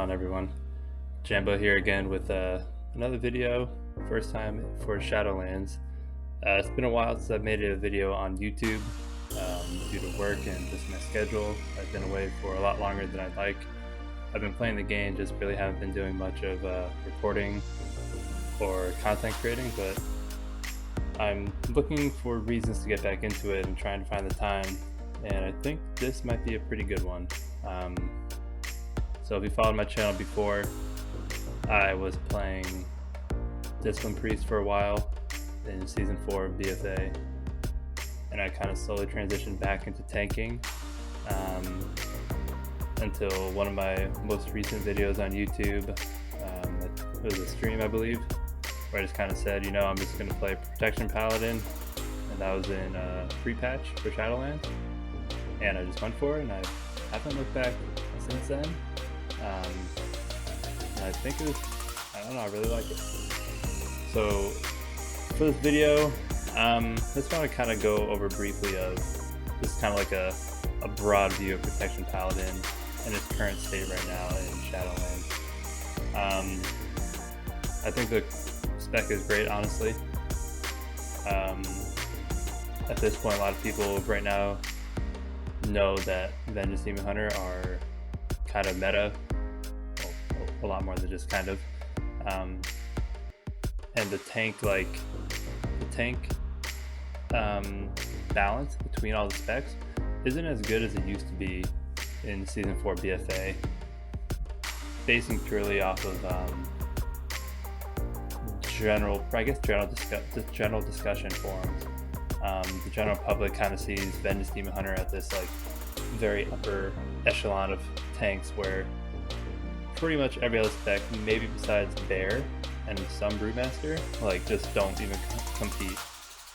on, everyone? Jambo here again with another video, first time for Shadowlands. It's been a while since I've made a video on YouTube due to work and just my schedule. I've been away for a lot longer than I'd like. I've been playing the game, just really haven't been doing much of recording or content creating, but I'm looking for reasons to get back into it and trying to find the time, and I think this might be a pretty good one. So if you followed my channel before, I was playing Discipline Priest for a while in Season 4 of BFA, and I kind of slowly transitioned back into tanking until one of my most recent videos on YouTube. It was a stream, I believe, where I just kind of said, you know, I'm just going to play Protection Paladin, and that was in free patch for Shadowlands, and I just went for it, and I haven't looked back since then. And I think it was, I don't know, I really like it. So for this video, I just want to kind of go over briefly of just kind of like a broad view of Protection Paladin in its current state right now in Shadowlands. I think the spec is great, honestly. At this point, a lot of people right now know that Vengeance Demon Hunter are kind of meta, well, a lot more than just kind of, and the tank balance between all the specs isn't as good as it used to be in Season 4 BFA, basing purely off of general discussion forums. The general public kind of sees Vengeance Demon Hunter at this like very upper echelon of tanks where pretty much every other spec, maybe besides Bear and some Brewmaster, like just don't even compete.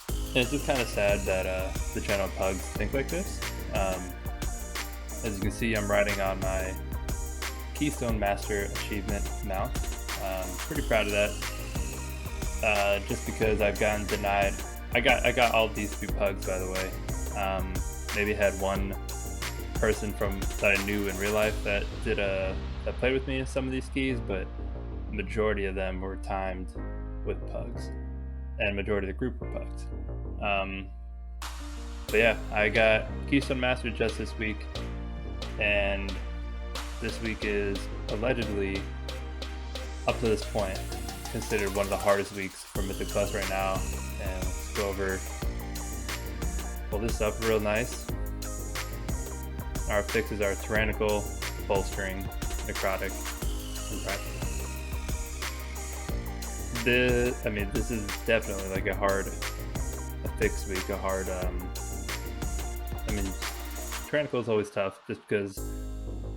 And it's just kind of sad that the general pugs think like this. As you can see, I'm riding on my Keystone Master achievement mount. Pretty proud of that. Just because I've gotten denied. I got all these two pugs, by the way. Maybe had one person that I knew in real life that played with me in some of these keys, but the majority of them were timed with pugs, and majority of the group were pugs. But yeah, I got Keystone Master just this week, and this week is allegedly, up to this point, considered one of the hardest weeks for Mythic Plus right now. And let's go over, pull this up real nice. Our fixes are Tyrannical, Bolstering, Necrotic, and Practical. This is definitely like a fix week, Tyrannical is always tough just because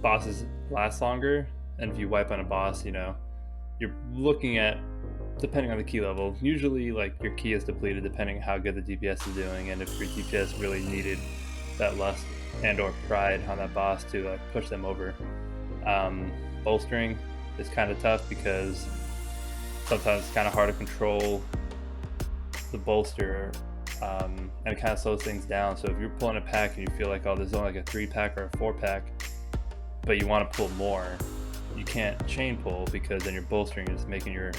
bosses last longer, and if you wipe on a boss, you know, you're looking at, depending on the key level, usually like your key is depleted depending on how good the DPS is doing, and if your DPS really needed that lust and or pride on that boss to like push them over. Bolstering is kind of tough because sometimes it's kind of hard to control the bolster, and it kind of slows things down. So if you're pulling a pack and you feel like, oh, there's only like a 3-pack or a 4-pack, but you want to pull more, you can't chain pull because then your bolstering is making your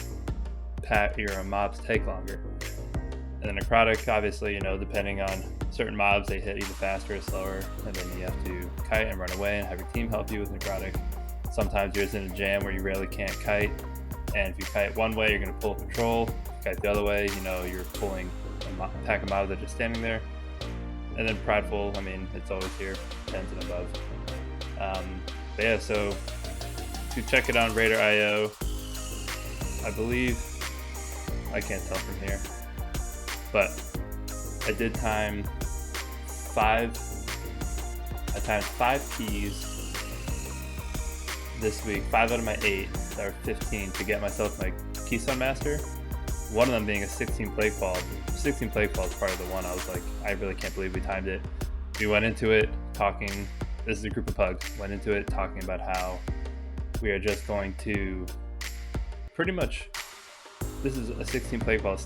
mobs take longer. And then Necrotic, obviously, you know, depending on certain mobs, they hit either faster or slower, and then you have to kite and run away and have your team help you with Necrotic. Sometimes you're just in a jam where you really can't kite, and if you kite one way, you're going to pull patrol. If you kite the other way, you know, you're pulling a pack of mobs that are just standing there. And then Prideful, I mean, it's always here, 10s and above. But yeah, so to check it on Raider.io, I believe, I can't tell from here, but I did time 5 keys this week, 5 out of my 8, that are 15, to get myself my Keystone Master. One of them being a 16 Plague Fall. 16 Plague Fall is part of the one I was like, I really can't believe we timed it. We went into it talking, this is a group of pugs, went into it talking about how we are just going to pretty much, this is a 16 Plague Fall,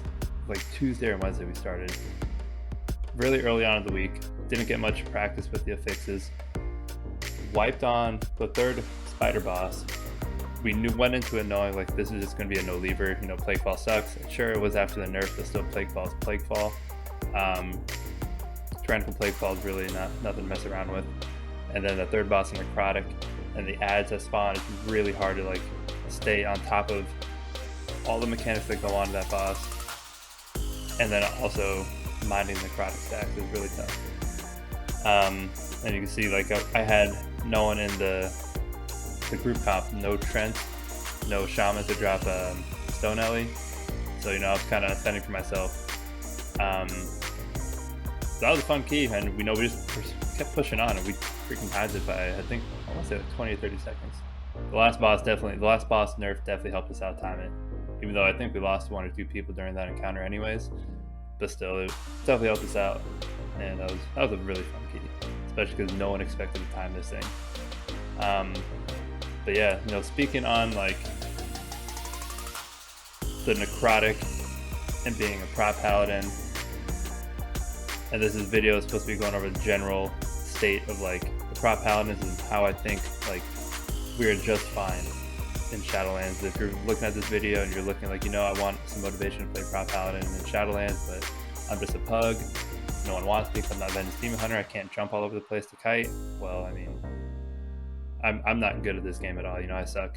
like Tuesday or Wednesday we started. Really early on in the week, didn't get much practice with the affixes. Wiped on the 3rd spider boss, we went into it knowing like this is just going to be a no lever. You know, Plague Fall sucks. Sure, it was after the nerf, but still Plague Fall is Plague Fall. Tyrannical Plague Fall is really nothing to mess around with. And then the third boss, Necrotic, and the ads that spawn, it's really hard to like stay on top of all the mechanics that go on to that boss. And then also minding Necrotic stacks is really tough. And you can see like I had no one in the group comp, no Trent, no Shaman to drop Stone Ellie. So, you know, I was kind of fending for myself. So that was a fun key, and we just kept pushing on, and we freaking timed it by, I think, I want to say like 20 or 30 seconds. The last boss nerf definitely helped us out time it, even though I think we lost 1 or 2 people during that encounter anyways. But still, it definitely helped us out, and that was a really fun key, especially because no one expected to time this thing. But yeah, you know, speaking on like the Necrotic and being a prop paladin, and this video is supposed to be going over the general state of like the prop paladins and how I think like we're just fine in Shadowlands. If you're looking at this video and you're looking like, you know, I want some motivation to play prop paladin in Shadowlands, but I'm just a pug, no one wants me because I'm not Vengeance Demon Hunter, I can't jump all over the place to kite. Well, I mean, I'm not good at this game at all, you know, I suck.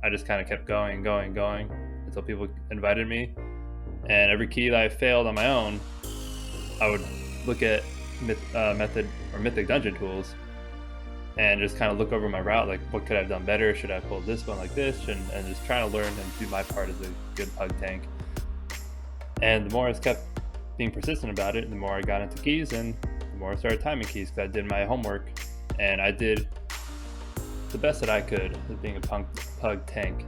I just kind of kept going until people invited me, and every key that I failed on my own, I would look at method or mythic dungeon tools and just kind of look over my route, like what could I have done better, should I pull this one like this, and just trying to learn and do my part as a good pug tank. And the more I kept being persistent about it, the more I got into keys, and the more I started timing keys because I did my homework, and I did the best that I could as being a pug tank,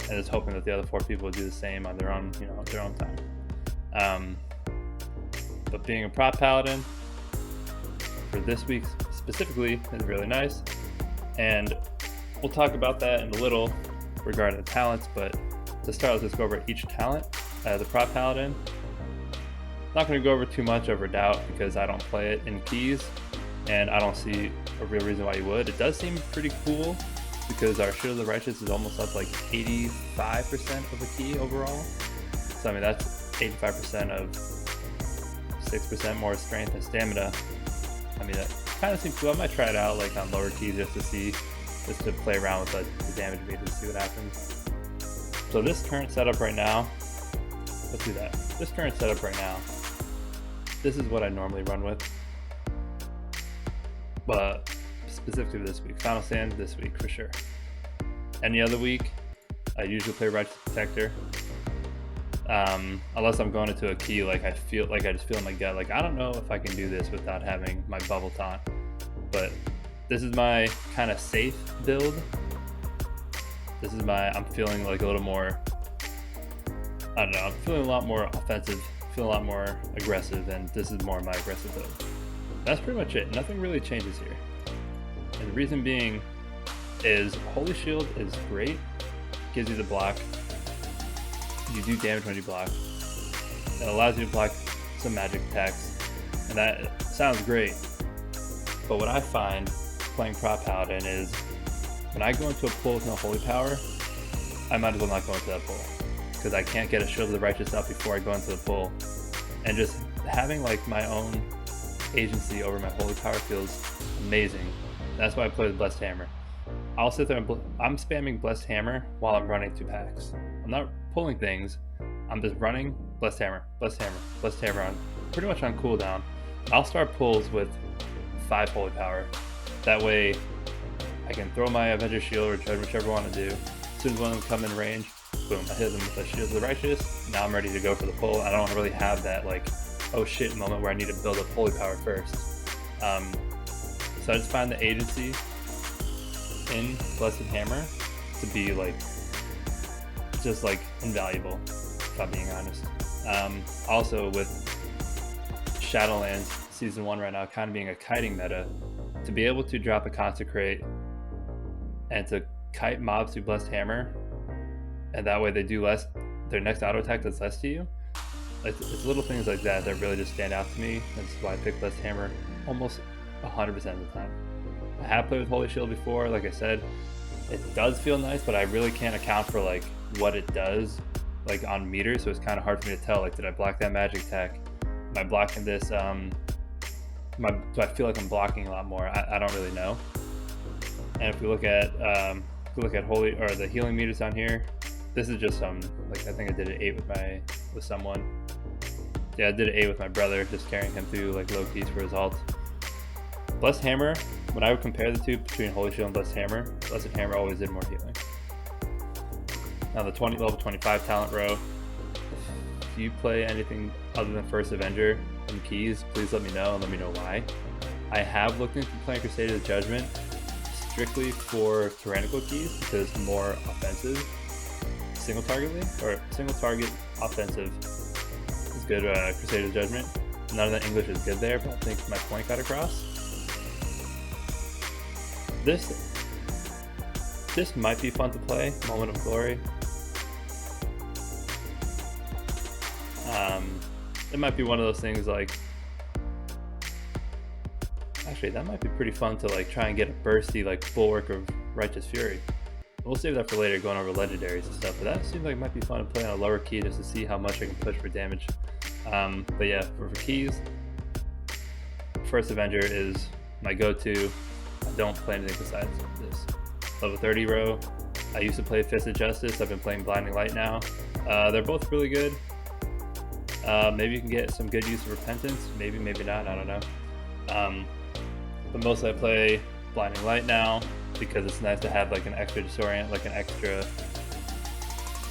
and just hoping that the other 4 people would do the same on their own, you know, their own time. But being a prop paladin for this week specifically is really nice, and we'll talk about that in a little regarding the talents. But to start, let's go over each talent. The prop paladin, not going to go over too much over Doubt because I don't play it in keys, and I don't see a real reason why you would. It does seem pretty cool because our Shield of the Righteous is almost up like 85% of a key overall. So I mean, that's 85% of 6% more strength and stamina. I mean, that kind of seems cool. I might try it out like on lower keys just to play around with the damage meter to see what happens. So this current setup right now, let's do that. This current setup right now, this is what I normally run with. But specifically this week, Final Stand this week for sure. Any other week, I usually play Righteous Protector. Unless I'm going into a key like I just feel in my gut, like I don't know if I can do this without having my bubble taunt. But this is my kind of safe build. I'm feeling like a little more, I don't know, I'm feeling a lot more offensive, feeling a lot more aggressive, and this is more my aggressive build. That's pretty much it. Nothing really changes here. And the reason being is Holy Shield is great. Gives you the block. You do damage when you block. It allows you to block some magic attacks. And that sounds great. But what I find playing Prop Paladin is when I go into a pull with no Holy Power, I might as well not go into that pull. Because I can't get a Shield of the Righteous up before I go into the pull. And just having like my own agency over my Holy Power feels amazing. That's why I play with Blessed Hammer. I'll sit there and I'm spamming Blessed Hammer while I'm running 2 packs. I'm not pulling things. I'm just running Blessed Hammer, Blessed Hammer, Blessed Hammer on pretty much on cooldown. I'll start pulls with 5 Holy Power. That way I can throw my Avenger Shield or whichever I want to do. As soon as one of them come in range, boom, I hit them with the Shield of the Righteous. Now I'm ready to go for the pull. I don't really have that like, oh shit moment where I need to build up Holy Power first. So I just find the agency in Blessed Hammer to be like, just like invaluable, if I'm being honest. Also with Shadowlands Season 1 right now kind of being a kiting meta, to be able to drop a Consecrate and to kite mobs through Blessed Hammer, and that way they do less, their next auto attack does less to you. It's little things like that that really just stand out to me. That's why I pick Blessed Hammer almost 100% of the time. I have played with Holy Shield before, like I said, it does feel nice, but I really can't account for like what it does like on meters, so it's kind of hard for me to tell, like, did I block that magic tech? Am I blocking this? Do I feel like I'm blocking a lot more? I don't really know. And if we look at holy or the healing meters down here, this is just like I think I did an 8 with someone. Yeah, I did an 8 with my brother, just carrying him through like low keys for his ult. Blessed Hammer, when I would compare the two between Holy Shield and Blessed Hammer always did more healing. Now the level 25 talent row. If you play anything other than First Avenger and keys, please let me know and let me know why. I have looked into playing Crusader's Judgment strictly for tyrannical keys because it's more offensive single target offensive is good. Crusader's Judgment, none of the English is good there, but I think my point got across. This might be fun to play, Moment of Glory. It might be one of those things like, actually that might be pretty fun to like try and get a bursty like Bulwark of Righteous Fury. We'll save that for later, going over legendaries and stuff, but that seems like it might be fun to play on a lower key just to see how much I can push for damage. But yeah, for keys, First Avenger is my go-to. I don't play anything besides this. Level 30 row, I used to play Fist of Justice. I've been playing Blinding Light now. They're both really good. Maybe you can get some good use of Repentance. Maybe not, I don't know. But mostly I play Blinding Light now because it's nice to have like an extra disorient, like an extra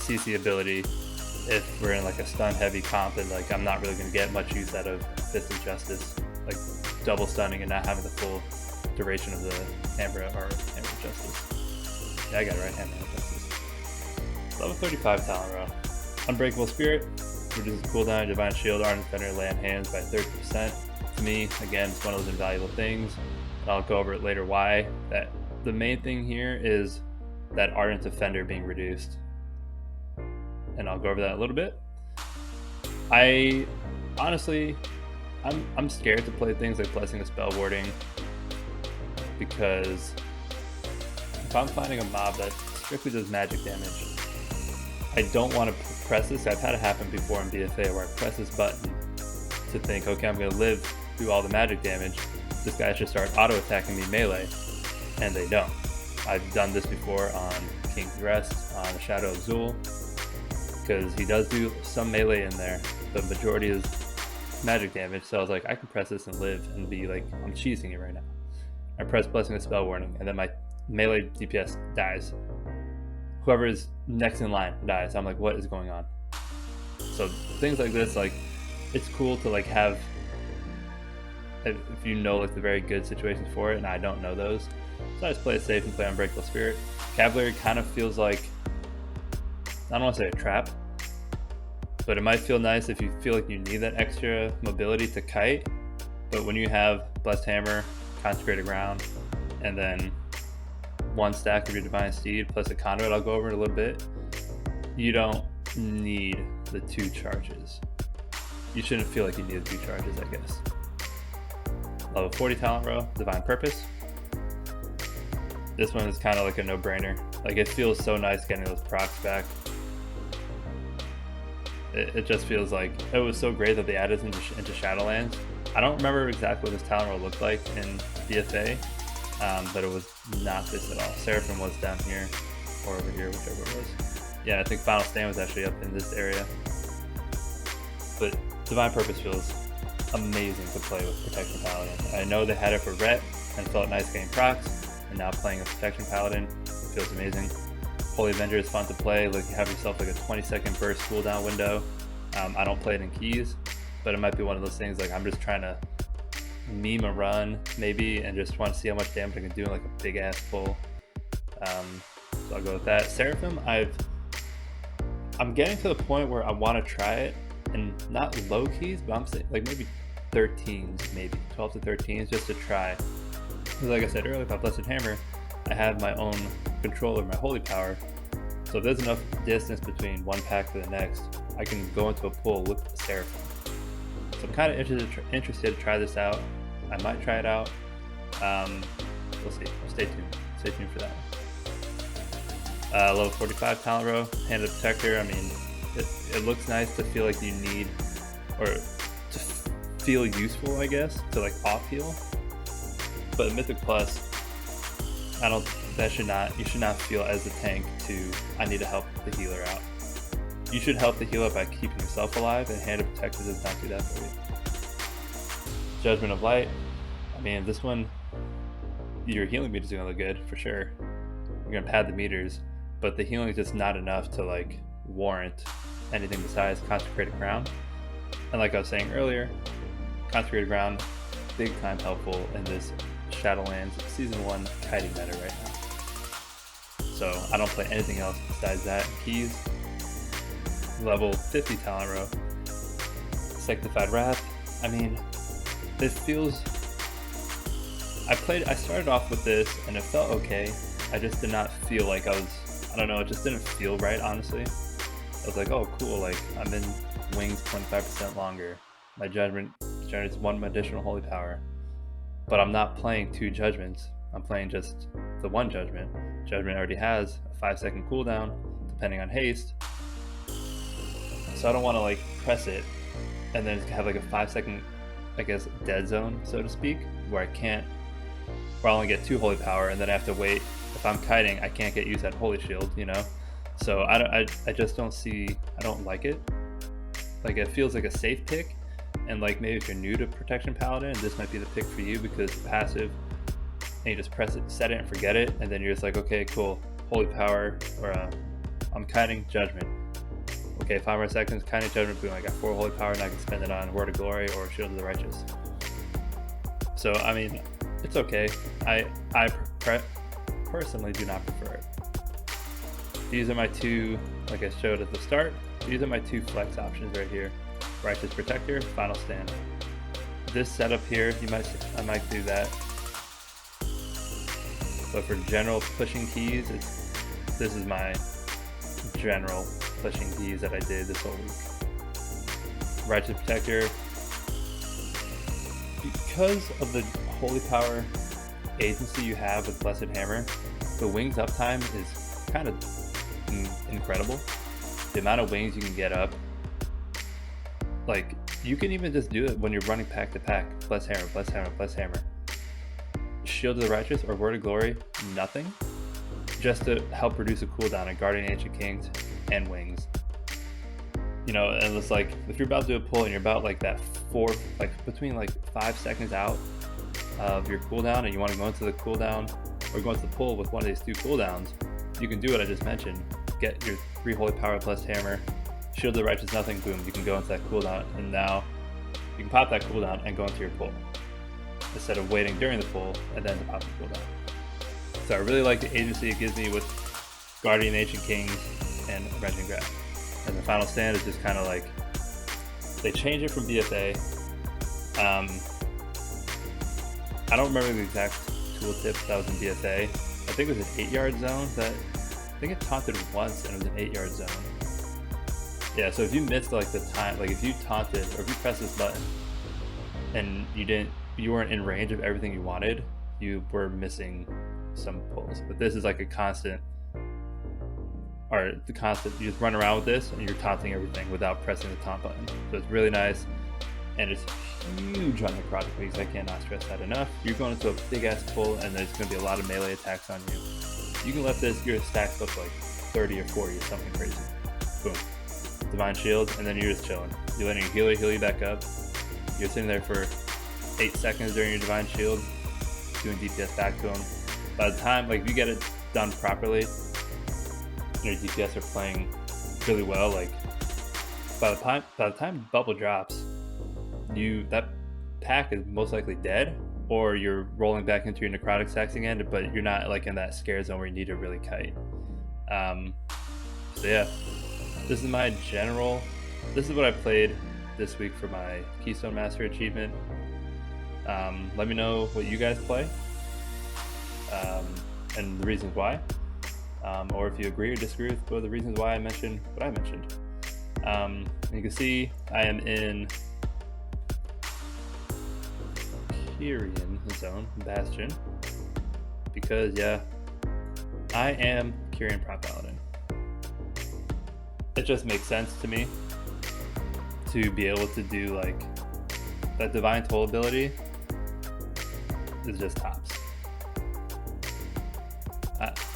CC ability if we're in like a stun heavy comp and like I'm not really going to get much use out of Fist of Justice, like double stunning and not having the full duration of the Hammer of Justice. Yeah, I got it right, Hammer of Justice. Level 35 talent row. Unbreakable Spirit, reduces cooldown, Divine Shield, Ardent Defender, lay on hands by 30%. To me, again, it's one of those invaluable things, and I'll go over it later why. That the main thing here is that Ardent Defender being reduced, and I'll go over that a little bit. I honestly, I'm scared to play things like Blessing of Spell Warding because if I'm finding a mob that strictly does magic damage, I don't want to press this. I've had it happen before in BFA where I press this button to think, okay, I'm going to live through all the magic damage. This guy should start auto-attacking me melee, and they don't. I've done this before on King's Rest, on the Shadow of Zul, because he does do some melee in there. The majority is magic damage, so I was like, I can press this and live and be like, I'm cheesing it right now. I press Blessing of Spell Warning, and then my melee DPS dies. Whoever is next in line dies. I'm like, what is going on? So things like this, like, it's cool to like have, if you know like the very good situations for it, and I don't know those. So I just play it safe and play Unbreakable Spirit. Cavalier kind of feels like, I don't want to say a trap, but it might feel nice if you feel like you need that extra mobility to kite. But when you have Blessed Hammer, Consecrated Ground, and then one stack of your Divine Steed plus a conduit, I'll go over in a little bit, you don't need the 2 charges. You shouldn't feel like you need the 2 charges, I guess. Level 40 talent row, Divine Purpose. This one is kind of like a no-brainer. Like, it feels so nice getting those procs back. It just feels like it was so great that they added into Shadowlands. I don't remember exactly what this talent row looked like in BFA, but it was not this at all. Seraphim was down here, or over here, whichever it was. Yeah, I think Final Stand was actually up in this area. But Divine Purpose feels amazing to play with Protection Paladin. I know they had it for Ret and felt nice getting procs, and now playing a Protection Paladin feels amazing. Holy Avenger is fun to play. Like, you have yourself like a 20-second burst cooldown window. I don't play it in keys, but it might be one of those things like I'm just trying to meme a run maybe and just want to see how much damage I can do in like a big ass pull. So I'll go with that. Seraphim, I'm getting to the point where I want to try it, and not low keys, but I'm saying like maybe 13s, maybe 12 to 13s, just to try. Because like I said earlier about Blessed Hammer, I have my own controller, my holy power. So if there's enough distance between one pack to the next, I can go into a pull with the Seraphim. So I'm kind of interested to try this out. I might try it out. We'll see. Stay tuned. Stay tuned for that. Level 45 talent row, Hand of Protector. I mean, it looks nice to feel like you need, or to feel useful, I guess, to like off heal. But Mythic Plus, you should not feel as a tank to, I need to help the healer out. You should help the healer by keeping yourself alive, and Hand of Protector does not do that for you. Judgment of Light. I mean, this one, your healing meter is gonna look good for sure. You're gonna pad the meters, but the healing is just not enough to like warrant anything besides Consecrated Ground. And like I was saying earlier, Consecrated Ground, big time helpful in this Shadowlands Season 1 kiting meta right now. So I don't play anything else besides that. Keys, level 50 talent row, Sanctified Wrath. I mean, it feels, I started off with this and it felt okay. I just did not feel like I don't know, it just didn't feel right, honestly. I was like, oh cool, like I'm in wings 25% longer. My judgment generates 1 additional holy power. But I'm not playing 2 judgments. I'm playing just the 1 judgment. Judgment already has a 5-second cooldown, depending on haste. So I don't want to like press it and then have like a 5-second, I guess, dead zone, so to speak, where I only get 2 holy power and then I have to wait. If I'm kiting, I can't use that holy shield, you know? So I just don't like it. Like, it feels like a safe pick, and like maybe if you're new to Protection Paladin, this might be the pick for you because it's passive, and you just press it, set it, and forget it, and then you're just like, okay, cool, holy power, or I'm kiting Judgment. Okay, 5 more seconds, kiting Judgment, boom, I got 4 holy power, and I can spend it on Word of Glory or Shield of the Righteous. So I mean, it's okay. I personally do not prefer it. These are my 2, like I showed at the start, these are my 2 flex options right here. Righteous Protector, Final Stand. This setup here, I might do that. But for general pushing keys, this is my general pushing keys that I did this whole week. Righteous Protector, because of the holy power agency you have with Blessed Hammer, the wings uptime is kind of incredible. The amount of wings you can get up, like you can even just do it when you're running pack to pack. Bless Hammer, Bless Hammer, Bless Hammer. Shield of the Righteous or Word of Glory, nothing, just to help reduce a cooldown on Guardian Ancient Kings and wings. You know, and it's like if you're about to do a pull and you're about like that between like 5 seconds out of your cooldown, and you want to go into the cooldown or go into the pull with one of these 2 cooldowns, you can do what I just mentioned. Get your 3 holy power plus hammer, Shield of the Righteous, nothing, boom, you can go into that cooldown, and now you can pop that cooldown and go into your pull instead of waiting during the pull and then to pop the cooldown. So I really like the agency it gives me with Guardian Ancient Kings and Raging Grab. And the Final Stand is just kind of like, they changed it from BFA. I don't remember the exact tooltip that was in BFA. I think it was an 8-yard zone I think it taunted once and it was an 8-yard zone. Yeah, so if you missed like the time, like if you taunted or if you pressed this button and you weren't in range of everything you wanted, you were missing some pulls. But this is like a constant, you just run around with this and you're taunting everything without pressing the taunt button. So it's really nice, and it's huge on necrotic wings. I cannot stress that enough. You're going into a big ass pull and there's going to be a lot of melee attacks on you. You can let your stacks look like 30 or 40 or something crazy. Boom. Divine Shield, and then you're just chilling. You're letting your healer heal you back up. You're sitting there for 8 seconds during your Divine Shield, doing DPS back to them. By the time, like, if you get it done properly, and your DPS are playing really well, like, by the time bubble drops, that pack is most likely dead, or you're rolling back into your necrotic stacks again, but you're not like in that scare zone where you need to really kite. So yeah, this is what I played this week for my Keystone Master achievement. Let me know what you guys play, and the reasons why, or if you agree or disagree with the reasons why I mentioned what I mentioned. You can see I am in Kyrian zone, Bastion, because yeah, I am Kyrian Prop Paladin. it just makes sense to me to be able to do like that Divine Toll ability is just tops.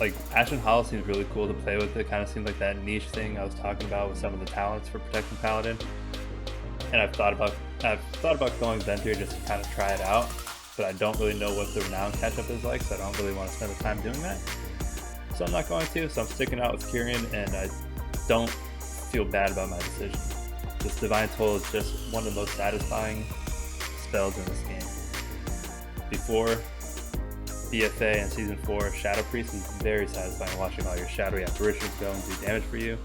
Like Ashen Hollow seems really cool to play with. It kind of seems like that niche thing I was talking about with some of the talents for Protection Paladin. And I've thought about going Ventir just to kind of try it out, but I don't really know what the Renown catch-up is like, so I don't really want to spend the time doing that. So I'm not going to, so I'm sticking out with Kyrian, and I don't feel bad about my decision. This Divine Toll is just one of the most satisfying spells in this game. Before BFA and Season 4, Shadow Priest is very satisfying, watching all your shadowy apparitions go and do damage for you.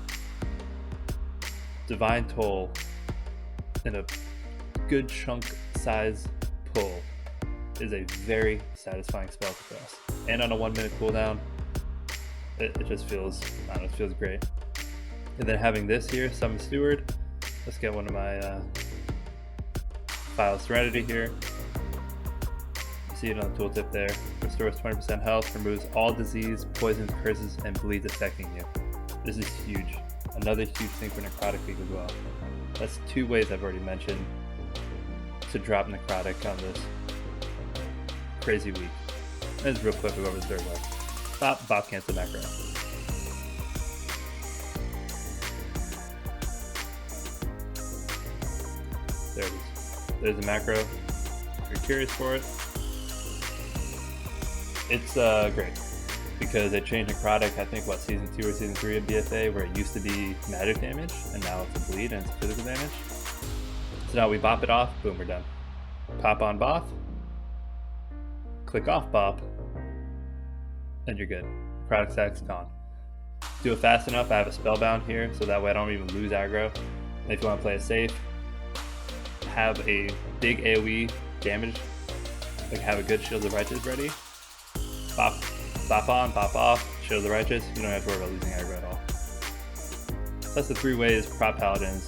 Divine Toll in a good chunk size pull is a very satisfying spell to cast. And on a 1 minute cooldown, it just feels, I don't know, it feels great. And then having this here, Summon Steward, let's get one of my File Serenity here. You see it on the tooltip there. Restores 20% health, removes all disease, poisons, curses, and bleeds affecting you. This is huge. Another huge thing for Necrotic Week as well. That's 2 ways I've already mentioned to drop Necrotic on this crazy week. This is real quick, we'll go over the third way. Bop, cancel macro. There it is. There's a macro. If you're curious for it, it's great because they changed Necrotic, I think, Season 2 or Season 3 of BFA, where it used to be magic damage, and now it's a bleed and it's physical damage. So now we bop it off, boom, we're done. Pop on Both, click off Bop, and you're good. Necrotic stack's gone. Do it fast enough, I have a Spellbound here, so that way I don't even lose aggro. And if you want to play it safe, have a big AoE damage, like have a good Shield of Righteous ready. Bop on, bop off, Shield of the Righteous, you don't have to worry about losing aggro at all. That's the 3 ways Prot Paladin is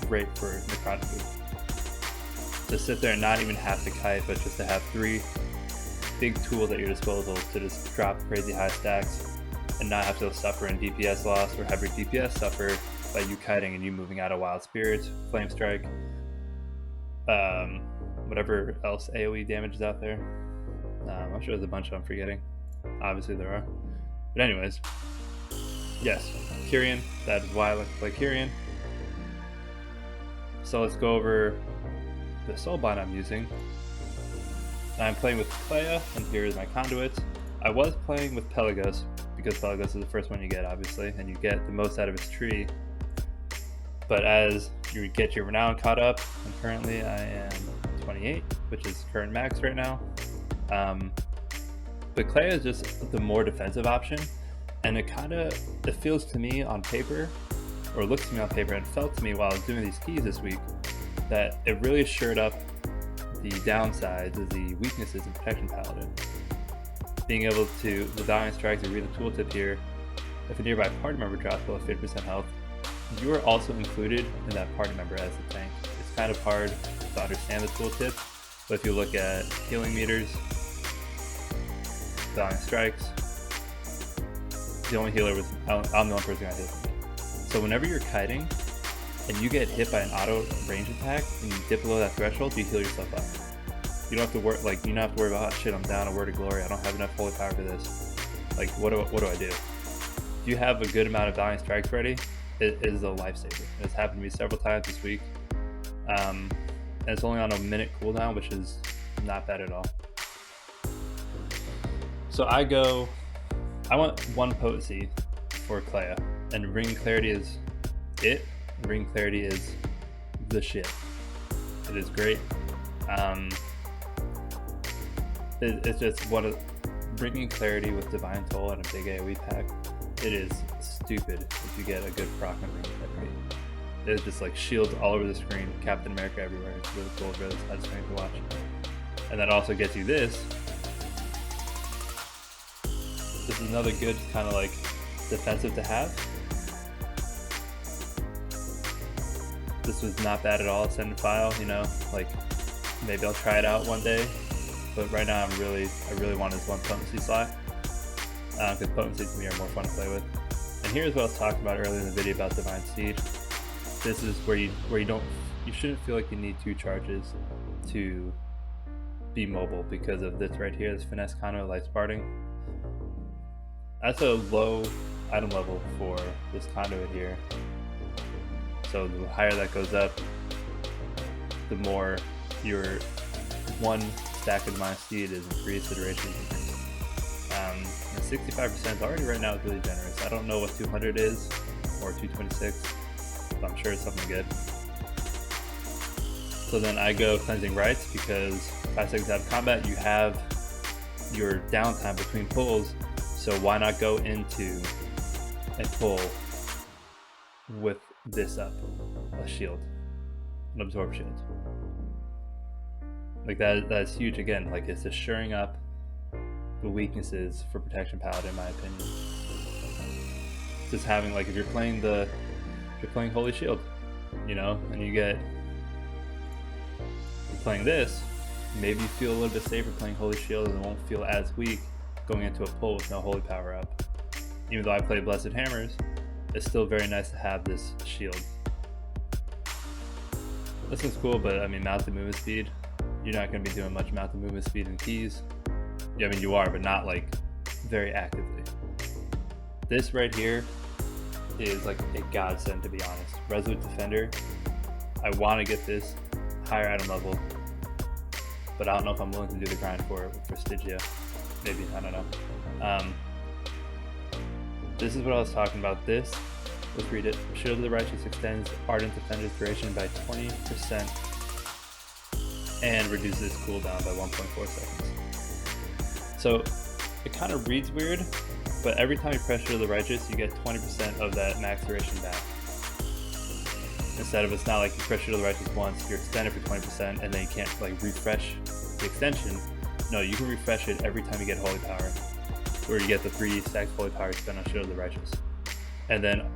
great for Necrotic Week. To sit there and not even have to kite, but just to have 3 big tools at your disposal to just drop crazy high stacks and not have to suffer in DPS loss or have your DPS suffer by you kiting and you moving out of Wild Spirits, Flame Strike, whatever else AoE damage is out there. I'm sure there's a bunch I'm forgetting. Obviously there are. But anyways, yes, Kyrian, that is why I like to play Kyrian. So let's go over the Soulbind I'm using. I'm playing with Clea, and here is my conduit. I was playing with Pelagos, because Pelagos is the first one you get, obviously, and you get the most out of its tree. But as you get your Renown caught up, and currently I am 28, which is current max right now. But Clea is just the more defensive option, and it feels to me on paper, or looks to me on paper, and felt to me while I was doing these keys this week, that it really shored up the downsides of the weaknesses in Protection Paladin. Being able to, the Dying Strikes, you read the tooltip here, if a nearby party member drops below 50% health, you are also included in that party member as a tank. It's kind of hard to understand the tooltip, but if you look at healing meters, Dying Strikes, the only healer was, I'm the only person who got hit. So whenever you're kiting, and you get hit by an auto range attack, and you dip below that threshold, you heal yourself up. You don't have to worry, you don't have to worry about, oh shit, I'm down a Word of Glory, I don't have enough holy power for this. Like, what do I do? If you have a good amount of Dying Strikes ready, it is a lifesaver. It's happened to me several times this week. And it's only on a minute cooldown, which is not bad at all. So I want 1 potency for Clea, and Ring Clarity is it. Ring Clarity is the shit. It is great. It's just bringing Clarity with Divine Toll and a big AoE pack. It is stupid if you get a good proc on Ring Clarity. It just like shields all over the screen, Captain America everywhere. It's really cool, really satisfying to watch. And that also gets you this. This is another good kind of like defensive to have. This was not bad at all, send and file, you know, like maybe I'll try it out one day, but right now I really want this 1 potency slot, because potencies to me are more fun to play with, and And here's what I was talking about earlier in the video about Divine Seed. This is where you shouldn't feel like you need 2 charges to be mobile because of this right here, this Finesse Conduit Light Sparting. That's a low item level for this conduit here. So the higher that goes up, the more your 1 stack of Divine Seed is increased, the duration is increased. And 65% is already right now is really generous. I don't know what 200 is or 226, but I'm sure it's something good. So then I go Cleansing Rites because 5 seconds out of combat you have your downtime between pulls, so why not go into a pull with this up, a shield, an absorb shield. Like that's huge again, like it's just shoring up the weaknesses for Protection Paladin in my opinion. Just having, like, if you're playing Holy Shield, you know, and you're playing this, maybe you feel a little bit safer playing Holy Shield and won't feel as weak going into a pull with no Holy Power up. Even though I play Blessed Hammers, it's still very nice to have this shield. This one's cool, but I mean, mounted movement speed, you're not going to be doing much mounted movement speed in keys. Yeah, I mean you are, but not like very actively. This right here is like a godsend, to be honest. Resolute Defender, I want to get this higher item level, but I don't know if I'm willing to do the grind for it for Stygia. Maybe, I don't know. This is what I was talking about. This, let's read it. Shield of the Righteous extends Ardent Defender's duration by 20% and reduces cooldown by 1.4 seconds. So it kind of reads weird, but every time you press Shield of the Righteous, you get 20% of that max duration back. Instead of, it's not like you press Shield of the Righteous once, you're extended for 20%, and then you can't like refresh the extension. No, you can refresh it every time you get Holy Power, where you get the 3 stacks of Holy Power spent on Shield of the Righteous. And then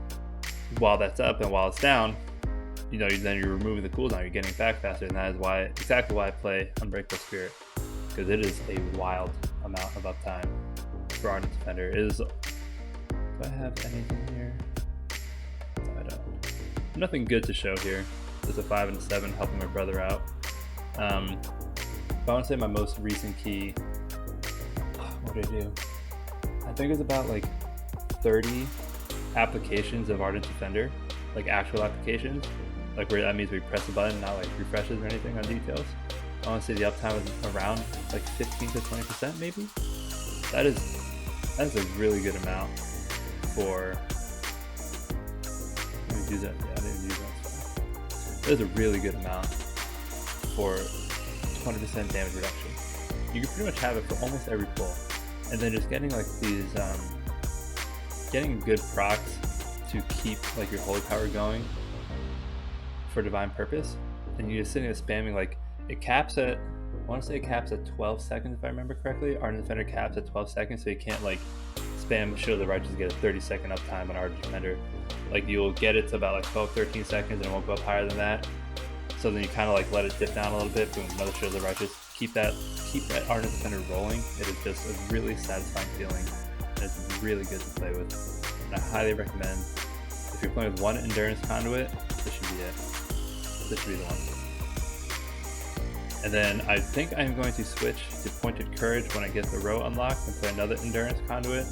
while that's up and while it's down, you know, then you're removing the cooldown, you're getting it back faster, and that is why, exactly why I play Unbreakable Spirit, because it is a wild amount of uptime for Ardent Defender. It is, do I have anything here? No, I don't. Nothing good to show here. There's a 5 and a 7 helping my brother out. If I want to say my most recent key, what did I do? I think it's about like 30 applications of Ardent Defender, like actual applications, like where that means we press the button, not like refreshes or anything on details. I want to say the uptime is around like 15 to 20% maybe. That is a really good amount for. Let me do that. Yeah, I didn't use that. That is a really good amount for 20% damage reduction. You can pretty much have it for almost every pull, and then just getting like these, getting good procs to keep like your Holy Power going for Divine Purpose, and you're just sitting there spamming like. It caps at, I want to say it caps at 12 seconds if I remember correctly. Ardent Defender caps at 12 seconds, so you can't like spam Shield of the Righteous to get a 30-second uptime on Ardent Defender. Like you'll get it to about like 12-13 seconds and it won't go up higher than that. So then you kind of like let it dip down a little bit, boom, another Shield of the Righteous. Keep that Ardent Defender rolling. It is just a really satisfying feeling, and it's really good to play with. And I highly recommend, if you're playing with 1 Endurance Conduit, this should be it. This should be the one. And then I think I'm going to switch to Pointed Courage when I get the row unlocked and play another Endurance Conduit.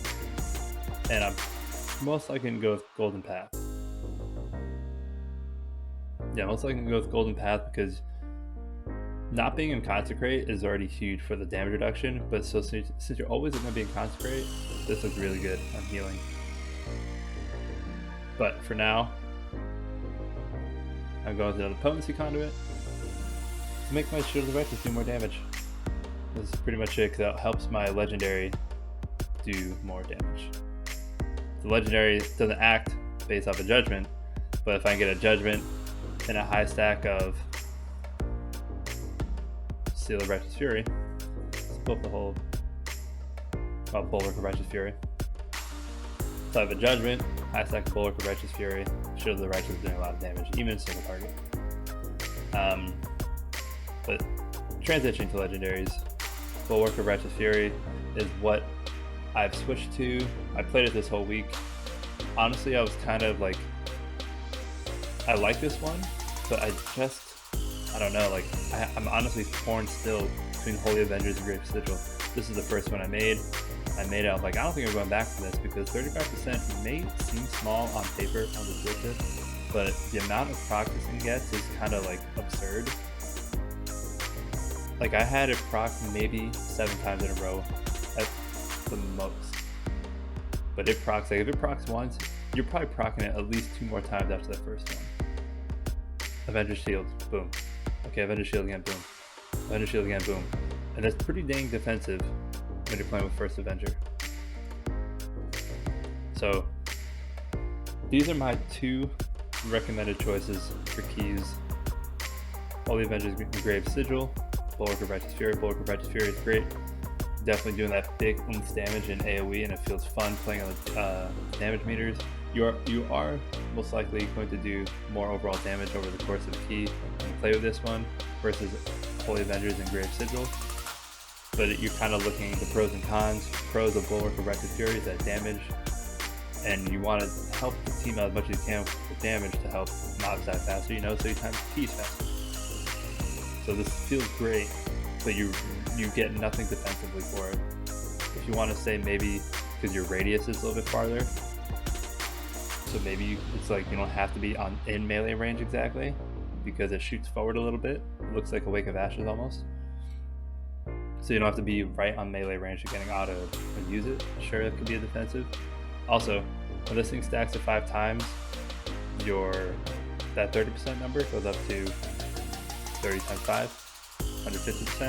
And I'm most likely going to go with Golden Path. Yeah, most likely going to go with Golden Path because not being in Consecrate is already huge for the damage reduction. But so since you're always going to be in Consecrate, this looks really good on healing. But for now, I'm going with another Potency Conduit. Make my Shield of the Righteous do more damage. This is pretty much it, because that helps my Legendary do more damage. The Legendary doesn't act based off a Judgment, but if I get a Judgment and a high stack of Seal of Righteous Fury, let's pull up the whole Bulwark of Righteous Fury. So I have a Judgment, high stack of Bulwark of Righteous Fury, Shield of the Righteous is doing a lot of damage, even in single target. But transitioning to legendaries, Bulwark of Righteous Fury is what I've switched to. I played it this whole week. honestly, I was kind of like, I like this one, but I don't know, like, I'm honestly torn still between Holy Avengers and Grave Sigil. This is the first one I made. I was like, I don't think I'm going back from this, because 35% may seem small on paper on the tooltip, but the amount of practicing gets is kind of like absurd. Like, I had it proc maybe 7 times in a row at the most. But it procs, like if it procs once, you're probably proccing it at least 2 more times after that first one. Avenger Shield, boom. Okay, Avenger Shield again, boom. Avenger Shield again, boom. And that's pretty dang defensive when you're playing with First Avenger. So, these are my 2 recommended choices for keys. Holy Avengers Grave Sigil, Bulwark of Righteous Fury. Bulwark of Righteous Fury is great. Definitely doing that big oomph damage in AoE, and it feels fun playing on the damage meters. You are most likely going to do more overall damage over the course of the key when you play with this one versus Holy Avengers and Grave Sigil. But you're kind of looking at the pros and cons. Pros of Bulwark of Righteous Fury is that damage, and you want to help the team out as much as you can with damage to help mobs die faster, so you time keys faster. So this feels great, but you get nothing defensively for it. If you want to say maybe because your radius is a little bit farther, so maybe it's like you don't have to be in melee range exactly, because it shoots forward a little bit. It looks like a Wake of Ashes almost. So you don't have to be right on melee range to getting auto and use it. Sure, it could be a defensive. Also, when this thing stacks to 5 times, that 30% number goes up to 30 times 5, 150%.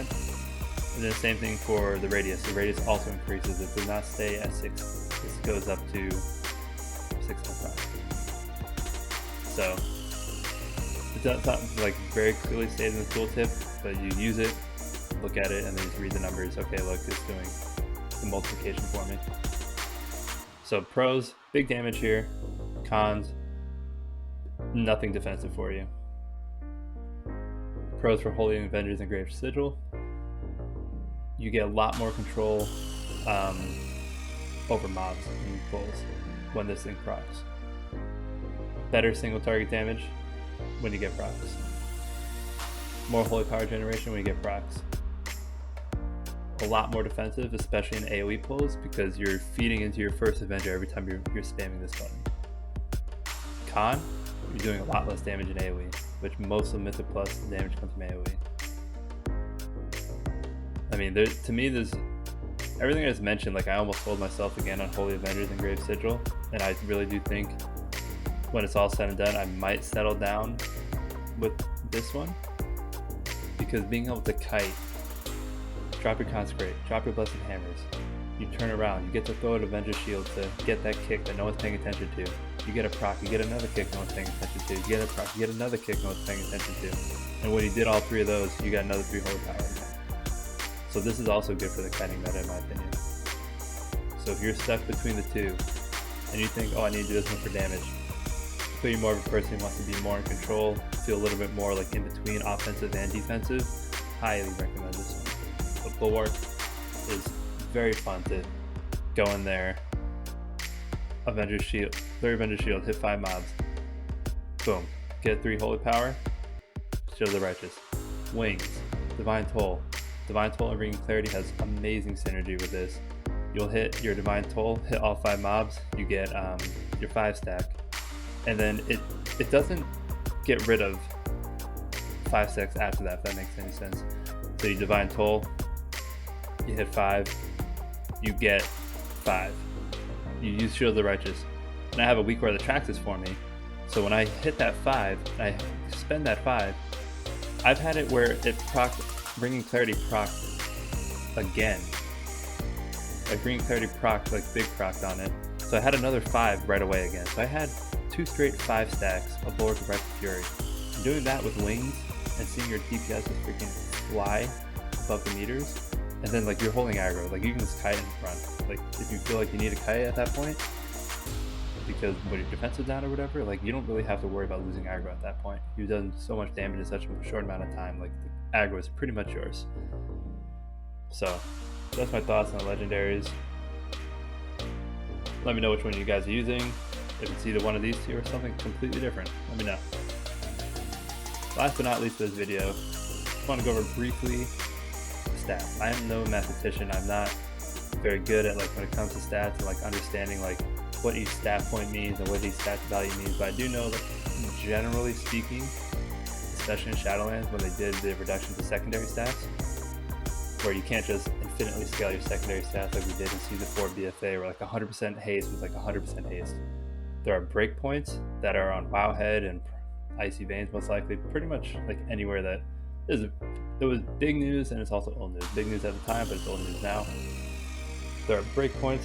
And then the same thing for the radius. The radius also increases. It does not stay at 6. This goes up to 6 times 5. So it's not like very clearly stated in the tooltip, but you use it, look at it, and then just read the numbers. Okay, look, it's doing the multiplication for me. So pros, big damage here. Cons, nothing defensive for you. Pros for Holy Avengers and Grave Sigil: you get a lot more control over mobs and pulls when this thing procs. Better single target damage when you get procs. More holy power generation when you get procs. A lot more defensive, especially in AoE pulls, because you're feeding into your first Avenger every time you're spamming this button. Con, you're doing a lot less damage in AoE, which most of the Mythic Plus damage comes from AoE. I mean, to me, there's everything I just mentioned. Like, I almost told myself again on Holy Avengers and Grave Sigil, and I really do think when it's all said and done, I might settle down with this one, because being able to kite, drop your Consecrate, drop your Blessed Hammers, you turn around, you get to throw an Avenger Shield to get that kick that no one's paying attention to. You get a proc, you get another kick no one's paying attention to. You get a proc, you get another kick no one's paying attention to. And when you did all 3 of those, you got another 3 holy power in there. So this is also good for the kiting meta, in my opinion. So if you're stuck between the 2, and you think, oh, I need to do this one for damage, but you're more of a person who wants to be more in control, feel a little bit more like in between offensive and defensive, highly recommend this one. But Bulwark is very fun to go in there, Avenger Shield, 3 Avenger Shield, hit 5 mobs, boom, get 3 holy power, Shield of the Righteous, Wings, Divine Toll. Divine Toll and Ringing Clarity has amazing synergy with this. You'll hit your Divine Toll, hit all 5 mobs, you get your 5 stack, and then it doesn't get rid of 5 stacks after that, if that makes any sense. So you Divine Toll, you hit 5, you get 5. You use Shield of the Righteous, and I have a weak where that tracks this for me. So when I hit that 5, I spend that 5. I've had it where it procced, Bringing Clarity procced again. Like Bringing Clarity procced, like big procced on it. So I had another 5 right away again. So I had 2 straight 5 stacks of Bulwark of Righteous Fury. And doing that with Wings and seeing your DPS just freaking fly above the meters, and then like you're holding aggro, like you can just kite in front. Like if you feel like you need a kite at that point, because when your defense is down or whatever, like you don't really have to worry about losing aggro at that point. You've done so much damage in such a short amount of time, like the aggro is pretty much yours. So that's my thoughts on legendaries. Let me know which one you guys are using. If it's either one of these two or something completely different, let me know. Last but not least for this video, I just want to go over briefly the stats. I am no mathematician. I'm not very good at, like, when it comes to stats and, like, understanding, like, what each stat point means and what each stat value means, but I do know that generally speaking, especially in Shadowlands, when they did the reduction to secondary stats, where you can't just infinitely scale your secondary stats like we did in Season 4 BFA, where like 100% haste was like 100% haste. There are breakpoints that are on Wowhead and Icy Veins, most likely, pretty much like anywhere that there was big news, and it's also old news. Big news at the time, but it's old news now. There are breakpoints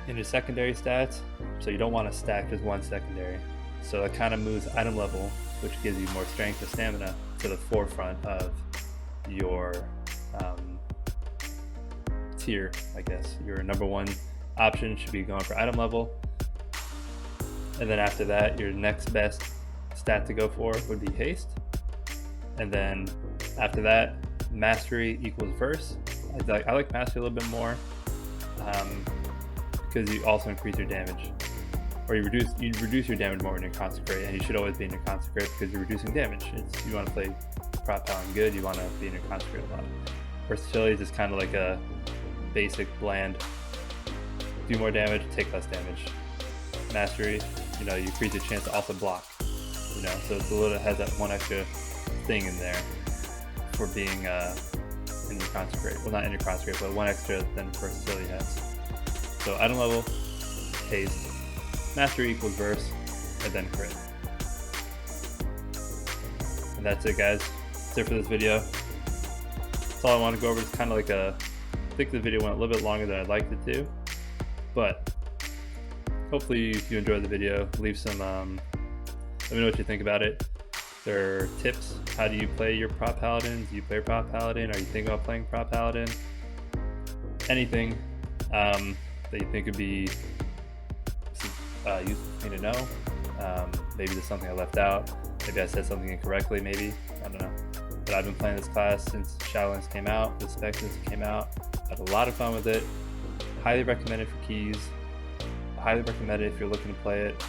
in your secondary stats, so you don't want to stack just one secondary. So that kind of moves item level, which gives you more strength and stamina, to the forefront of your tier, I guess. Your number one option should be going for item level. And then after that, your next best stat to go for would be haste. And then after that, mastery equals verse. I like mastery a little bit more because you also increase your damage. Or you reduce your damage more when you're consecrate, and you should always be in your consecrate because you're reducing damage. You want to play Prop Paladin good, you want to be in your consecrate a lot. Versatility is just kind of like a basic bland, do more damage, take less damage. Mastery, you increase your chance to also block, so it's a little, it has that one extra thing in there for being in your consecrate. Well, not in your consecrate, but one extra than versatility has. So item level, haste, mastery equals verse, and then crit. And that's it, guys. That's it for this video. That's all I want to go over. Is kind of like I think the video went a little bit longer than I'd like it to, but hopefully you enjoyed the video. Leave some, let me know what you think about it. There are tips. How do you play your Prop Paladin? Do you play Prop Paladin? Are you thinking about playing Prop Paladin? Anything that you think would be useful for me to know. Maybe there's something I left out. Maybe I said something incorrectly, maybe. I don't know. But I've been playing this class since Shadowlands came out, the spec since it came out. Had a lot of fun with it. Highly recommended for keys. Highly recommended if you're looking to play it.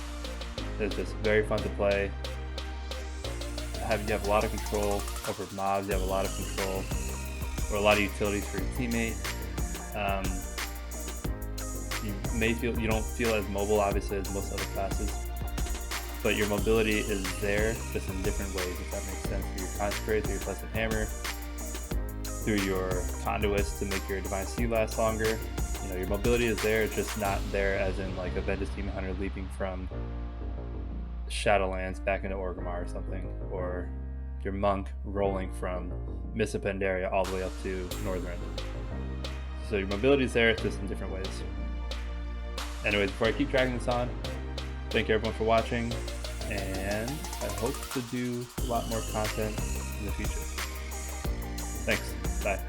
It's just very fun to play. You have a lot of control over mobs. You have a lot of control or a lot of utilities for your teammate. You don't feel as mobile, obviously, as most other classes, but your mobility is there, just in different ways, if that makes sense. Through your consecrate, through your blessed hammer, through your conduits to make your divine sea last longer. Your mobility is there, it's just not there as in like a Ventus Demon Hunter leaping from Shadowlands back into Orgrimmar or something, or your monk rolling from Mists of Pandaria all the way up to Northrend. So your mobility is there, it's just in different ways. Anyways, before I keep dragging this on, thank you everyone for watching, and I hope to do a lot more content in the future. Thanks. Bye.